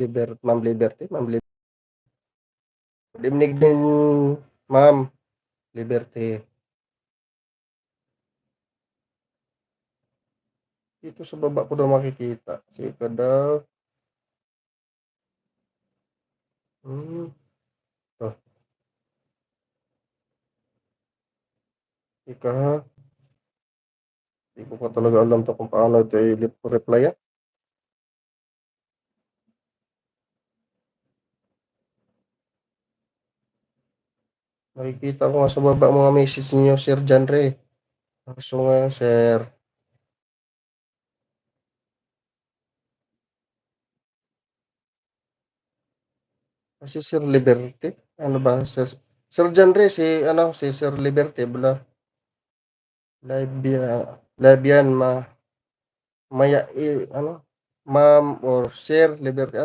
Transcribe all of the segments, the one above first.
Ma'am Liberty, good evening din, Ma'am Liberty. Dito sa baba ko daw makikita. Sika daw. Hmm, oh, ika ha. Di ko pa talaga alam to kung paano ito i-replyan. Nakikita ko nga sa baba mga message niyo, Sir John Ray. Kaso nga, Sir, kasi Sir Liberty. Ano ba, Sir John Ray, si Sir Liberty, live yan, live yan, maya, ano, Ma'am or Sir Liberty.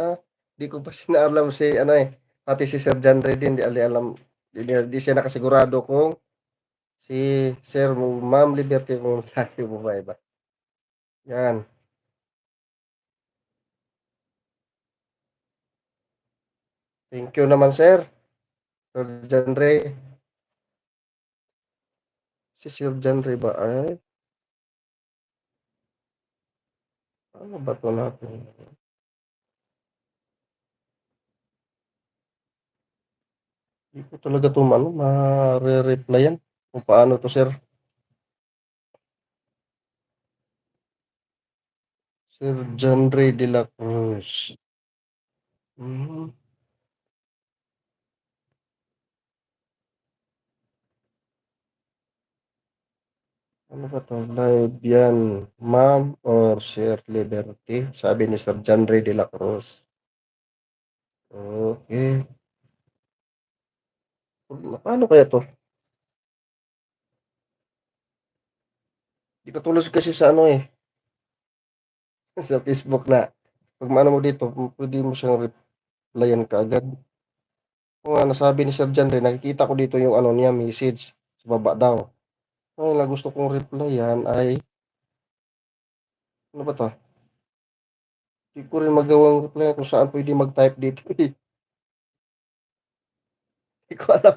Di ko pa sinaalam si, ano pati si Sir John Ray din, di alam, di siya nakasigurado kung si Sir Ma'am Liberty kung laki mo ba iba. Yan. Thank you naman, Sir. Sir John Ray. Si Sir John Ray ba? Ay, ano ba ito natin? Hindi ko talaga ito ma-re-replyan. Kung paano to, Sir. Sir John Ray de la Cruz. Hmm, ano ba to? Live yan. Ma'am or Sir Liberty? Sabi ni Sir John Ray de la Cruz. Okay. Paano kaya to? Di katulad kasi sa ano sa Facebook na pag maano mo dito, pwede mo siyang replyan kaagad. Kung nga nasabi ni Sir John Ray, nakikita ko dito yung ano niya, message sa baba daw. Ang na gusto kong replyan ay, ano ba to? Di ko rin magawang reply kung saan pwede mag-type dito. Di ko alam.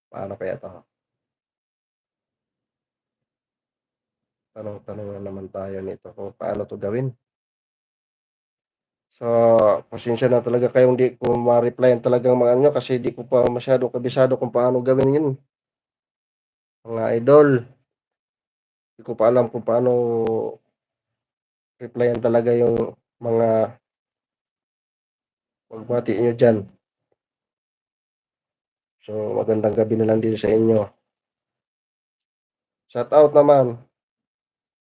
Paano kaya to? Tanong-tanong na naman tayo nito kung paano to gawin. So, pasensya na talaga kayong di ko ma-replyan talagang mga ano kasi di ko pa masyado kabisado kung paano gawin yun. Mga idol, di ko pa alam kung paano replyan talaga yung mga pagbati nyo dyan. So, magandang gabi na lang din sa inyo. Shout out naman,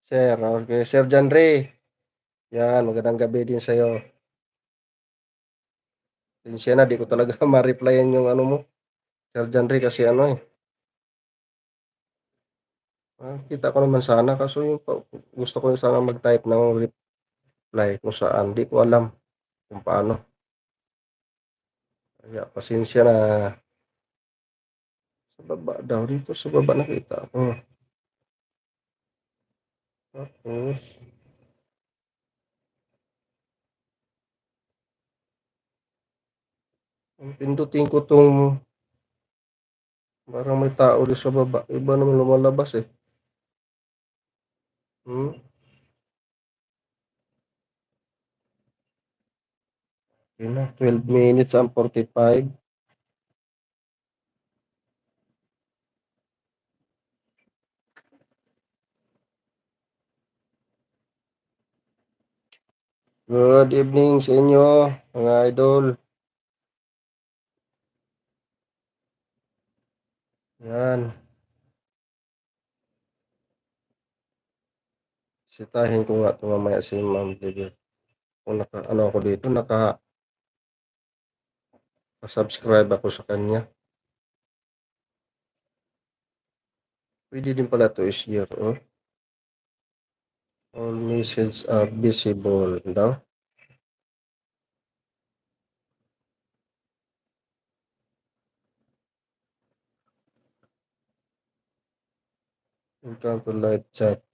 Sir. Okay, Sir John Ray. Yan, magandang gabi din sa'yo. Pasensya na, di ko talaga ma-replyan yung ano mo, Sir John Ray, kasi ano kita ko naman sana, kaso yung gusto ko sana mag-type ng reply kung saan, di ko alam kung paano. Kaya pasensya na, sa baba daw, dito sa baba nakita ko. Tapos, pindutin ko tong parang may tao din sa baba. Iba naman lumalabas eh. Hmm? Yun na, 12 minutes and 45. Good evening sa inyo, mga idol. Yan. Sitahin ko nga ito mamaya si Ma'am Liber. Kung ano ako dito, naka-subscribe ako sa kanya. Pwede din pala ito is-share, oh. All messages are visible daw. Welcome to live chat.